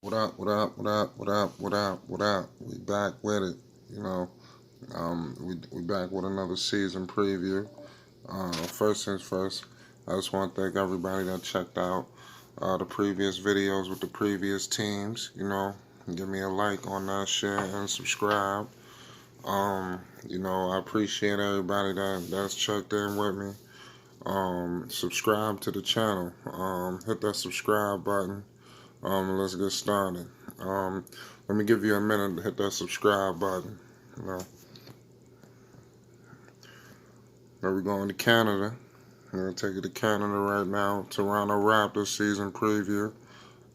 What up, what up, what up, what up, what up, what up? We back with it, you know. We back with another season preview. First things first, I just want to thank everybody that checked out the previous videos with the previous teams, Give me a like on that, share, and subscribe. I appreciate everybody that's checked in with me. Subscribe to the channel. Hit that subscribe button. Let's get started. Um, Let me give you a minute to hit that subscribe button. You know, now we're going to Canada. I'm gonna take it to Canada right now. Toronto Raptors season preview.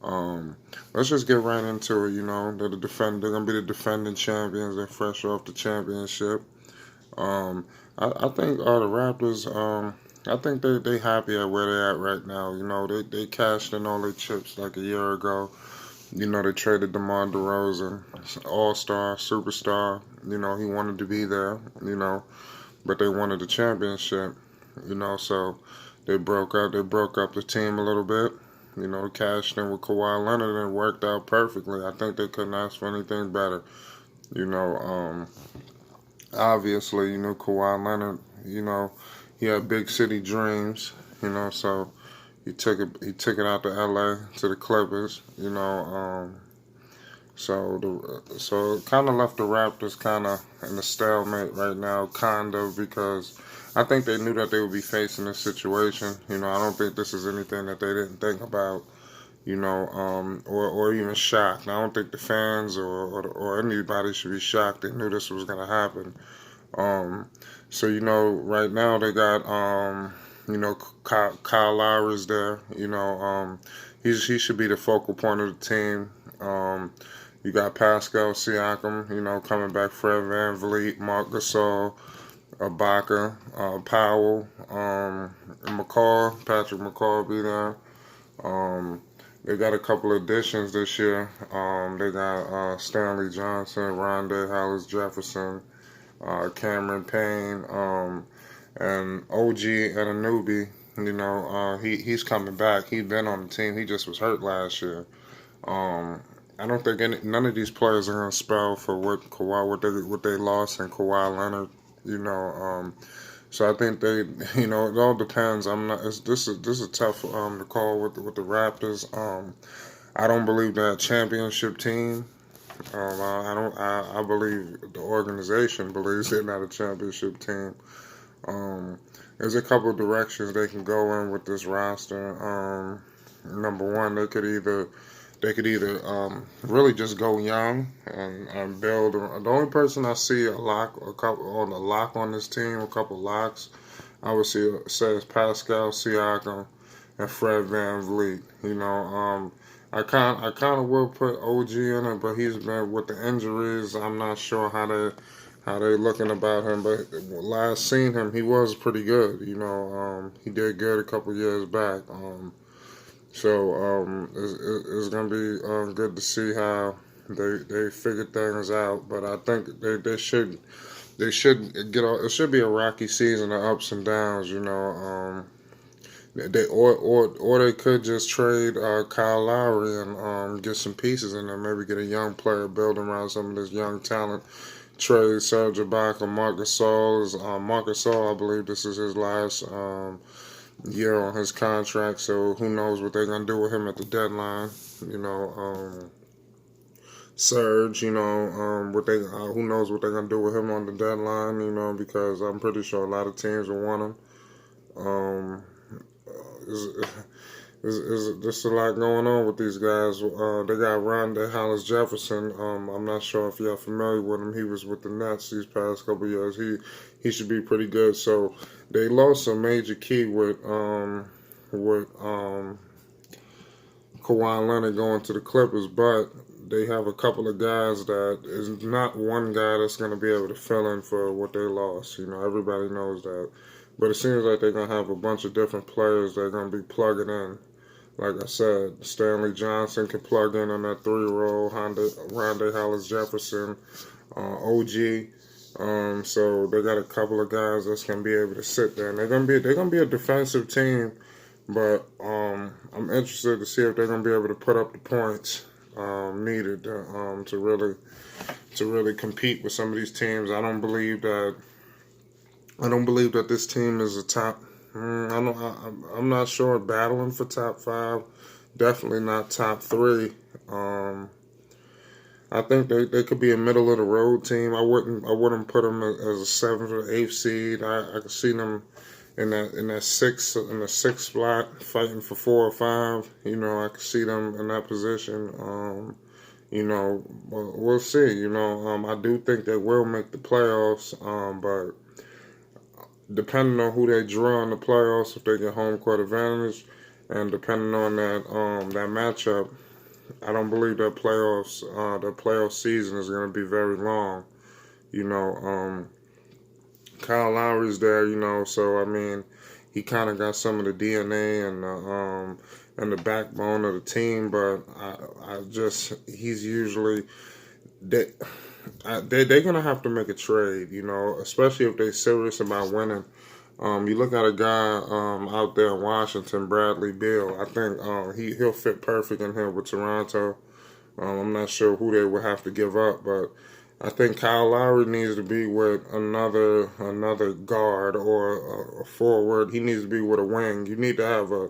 Um, let's just get right into it. They're gonna be the defending champions. They're fresh off the championship. Um, I think the Raptors. I think they happy at where they're at right now. They cashed in all their chips like a year ago. They traded DeMar DeRozan, all-star, superstar. He wanted to be there, but they wanted the championship, so they broke up. They broke up the team a little bit, cashed in with Kawhi Leonard and it worked out perfectly. I think they couldn't ask for anything better. You know, um, Obviously, Kawhi Leonard, he had big city dreams, so he took it out to LA to the Clippers, so it kind of left the Raptors kind of in a stalemate right now, kind of, because I think they knew that they would be facing this situation. I don't think this is anything that they didn't think about, or even shocked. I don't think the fans or anybody should be shocked. They knew this was going to happen. Um, so right now they got Kyle Lowry's there. He should be the focal point of the team. You got Pascal Siakam, coming back. Fred VanVleet, Marc Gasol, Ibaka, Powell, Patrick McCall will be there. They got a couple additions this year. They got Stanley Johnson, Rondé Hollis Jefferson, Cameron Payne, and OG Anunoby. He's coming back. He's been on the team. He just was hurt last year. I don't think none of these players are gonna spell for what they lost in Kawhi Leonard. So I think it all depends. I'm not. This is tough to call with the Raptors. I don't believe that championship team. I don't. I believe the organization believes they're not a championship team. Um, there's a couple of directions they can go in with this roster. Number one, they could either really just go young and build. The only person I see a couple on the lock on this team, a couple locks, I would say is Pascal Siakam and Fred VanVleet. I kind of will put OG in it, but he's been with the injuries. I'm not sure how they looking about him. But last seen him, he was pretty good. He did good a couple years back. It's gonna be good to see how they figure things out. But I think they should get. It should be a rocky season of ups and downs. Or they could just trade Kyle Lowry and get some pieces in there. Maybe get a young player, build around some of this young talent. Trade Serge Ibaka, Marc Gasol. I believe this is his last year on his contract. So who knows what they're gonna do with him at the deadline? Serge, who knows what they're gonna do with him on the deadline? Because I'm pretty sure a lot of teams will want him. Um, there's a lot going on with these guys. They got Rondé Hollis Jefferson. I'm not sure if y'all familiar with him. He was with the Nets these past couple years. He should be pretty good. So they lost a major key with Kawhi Leonard going to the Clippers, but they have a couple of guys that is not one guy that's going to be able to fill in for what they lost. Everybody knows that. But it seems like they're going to have a bunch of different players that are going to be plugging in. Like I said, Stanley Johnson can plug in on that 3 role. Rondé Hollis Jefferson, OG. So they got a couple of guys that's gonna be able to sit there, and they're gonna be a defensive team. But I'm interested to see if they're gonna be able to put up the points needed to really compete with some of these teams. I don't believe that this team is a top. I'm not sure battling for top five. Definitely not top three. I think they could be a middle of the road team. I wouldn't put them as a seventh or eighth seed. I could see them in that sixth spot fighting for 4 or 5. I could see them in that position. We'll see. I do think they will make the playoffs. But depending on who they draw in the playoffs, if they get home court advantage, and depending on that matchup, I don't believe their playoff season is going to be very long. You know, Kyle Lowry's there. So I mean, he kind of got some of the DNA and the backbone of the team, but he's usually they they're gonna have to make a trade. Especially if they're serious about winning. You look at a guy out there in Washington, Bradley Beal. I think he'll fit perfect in here with Toronto. I'm not sure who they would have to give up, but I think Kyle Lowry needs to be with another guard or a forward. He needs to be with a wing. You need to have a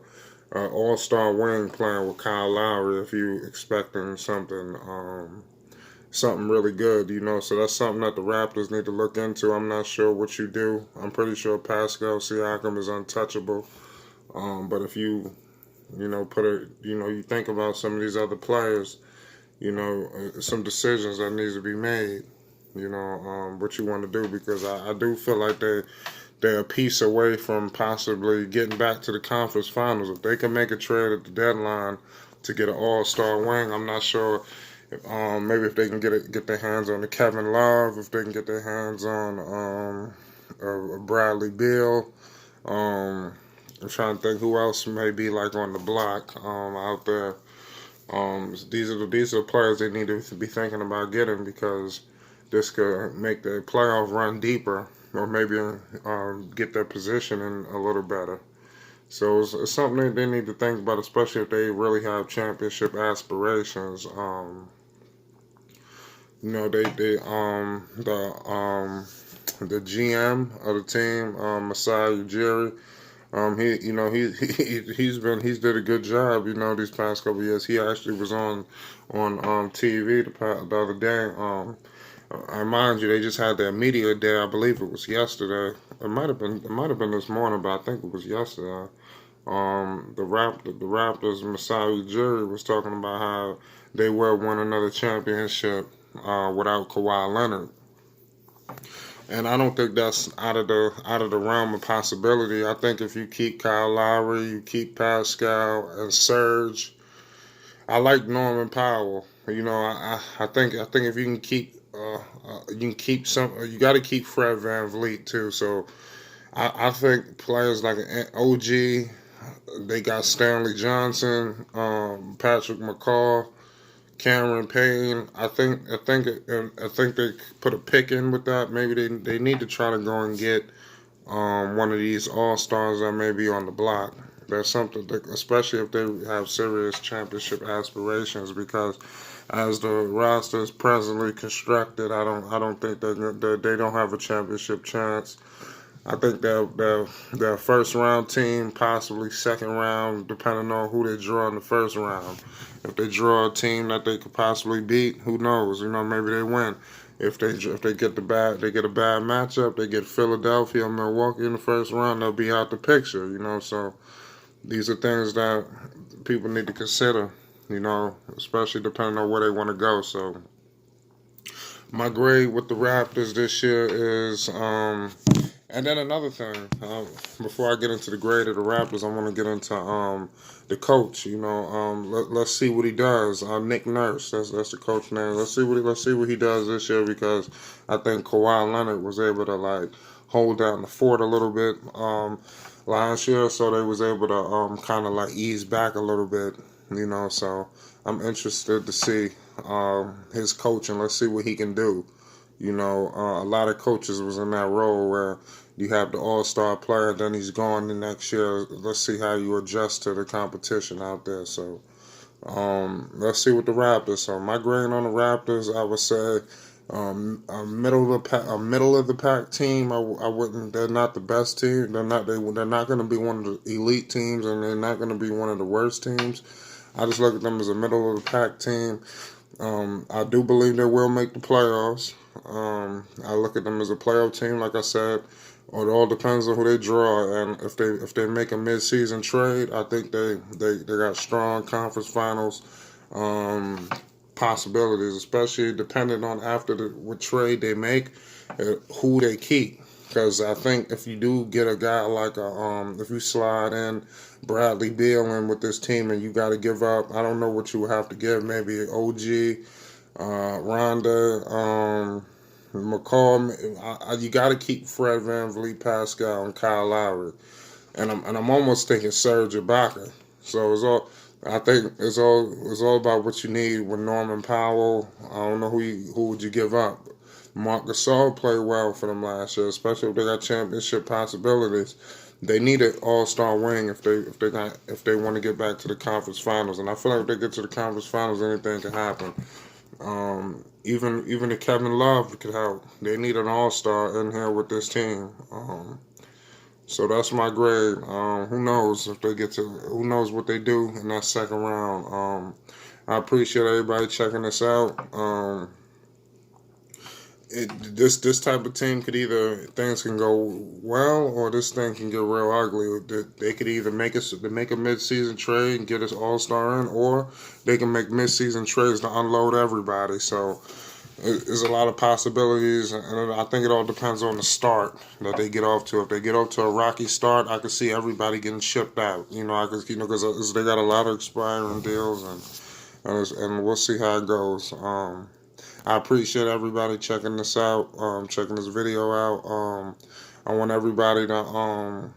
all-star wing playing with Kyle Lowry if you expecting something really good, So that's something that the Raptors need to look into. I'm not sure what you do. I'm pretty sure Pascal Siakam is untouchable. But if you think about some of these other players, some decisions that needs to be made. What you want to do, because I do feel like they're a piece away from possibly getting back to the conference finals. If they can make a trade at the deadline to get an all-star wing, I'm not sure. Maybe if they can get their hands on the Kevin Love, if they can get their hands on Bradley Beal. I'm trying to think who else may be like on the block out there. These are the players they need to be thinking about getting, because this could make the playoff run deeper, or maybe get their position in a little better. So it's something that they need to think about, especially if they really have championship aspirations. The GM of the team, Masai Ujiri, he's did a good job, these past couple of years. He actually was on TV the other day. Mind you, they just had their media day. I believe it was yesterday. It might have been this morning, but I think it was yesterday. The Raptors, Masai Ujiri was talking about how they will win another championship without Kawhi Leonard. And I don't think that's out of the realm of possibility. I think if you keep Kyle Lowry, you keep Pascal and Serge. I like Norman Powell. I think if you can keep some. You got to keep Fred VanVleet too. So I think players like OG, they got Stanley Johnson, Patrick McCaw, Cameron Payne. I think they put a pick in with that. Maybe they need to try to go and get one of these all-stars that may be on the block. That's something, especially if they have serious championship aspirations, because as the roster is presently constructed, I don't think they don't have a championship chance. I think they're first round team, possibly second round, depending on who they draw in the first round. If they draw a team that they could possibly beat, who knows? Maybe they win. If they get a bad matchup, they get Philadelphia or Milwaukee in the first round, they'll be out the picture. So these are things that people need to consider. Especially depending on where they want to go. So my grade with the Raptors this year is and then another thing, before I get into the grade of the Raptors, I want to get into the coach. Let's see what he does. Nick Nurse, that's the coach name. Let's see what he does this year, because I think Kawhi Leonard was able to hold down the fort a little bit last year, so they was able to kind of ease back a little bit. So I'm interested to see his coaching. Let's see what he can do. A lot of coaches was in that role where you have the all-star player, then he's gone the next year. Let's see how you adjust to the competition out there. So Let's see what the Raptors. So my grade on the Raptors, I would say a middle of the pack team. I wouldn't. They're not the best team. They're not going to be one of the elite teams, and they're not going to be one of the worst teams. I just look at them as a middle of the pack team. I do believe they will make the playoffs. I look at them as a playoff team, like I said. It all depends on who they draw, and if they make a mid-season trade, I think they got strong conference finals um, possibilities, especially depending on what trade they make, who they keep. Because I think if you do get a guy like if you slide in Bradley Beal in with this team and you got to give up, I don't know what you would have to give, maybe OG, Rhonda, McCall. You got to keep Fred VanVleet, Pascal, and Kyle Lowry, and I'm almost thinking Serge Ibaka. So I think it's all about what you need with Norman Powell. I don't know who would you give up. Marc Gasol played well for them last year, especially if they got championship possibilities. They need an all-star wing if they want to get back to the conference finals. And I feel like if they get to the conference finals, anything can happen. Even if Kevin Love could help. They need an all-star in here with this team. So that's my grade. Who knows if they get to? Who knows what they do in that second round? I appreciate everybody checking this out. This type of team could either things can go well or this thing can get real ugly. They could either make a mid-season trade and get us all-star in, or they can make mid-season trades to unload everybody. So there's a lot of possibilities, and I think it all depends on the start that they get off to. If they get off to a rocky start, I could see everybody getting shipped out. Because they got a lot of expiring deals, and we'll see how it goes. I appreciate everybody checking this out, checking this video out. I want everybody to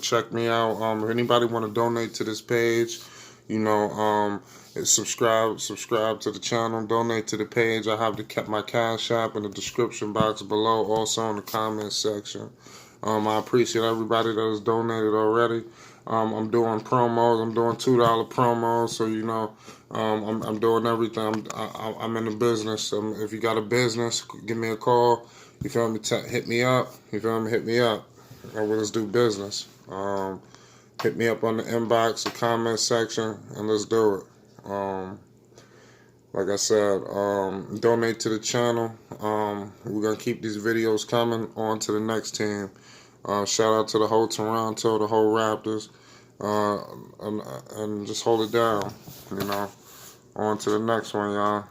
check me out. If anybody want to donate to this page, subscribe to the channel, donate to the page. I have my Cash App in the description box below, also in the comment section. I appreciate everybody that has donated already. I'm doing promos. I'm doing $2 promos. So I'm doing everything. I'm in the business. If you got a business, give me a call. You feel me? Hit me up. You feel me? Hit me up. And let's do business. Hit me up on the inbox, the comment section, and let's do it. Like I said, donate to the channel. We're gonna keep these videos coming. On to the next team. Shout out to the whole Toronto, the whole Raptors, and just hold it down. On to the next one, y'all.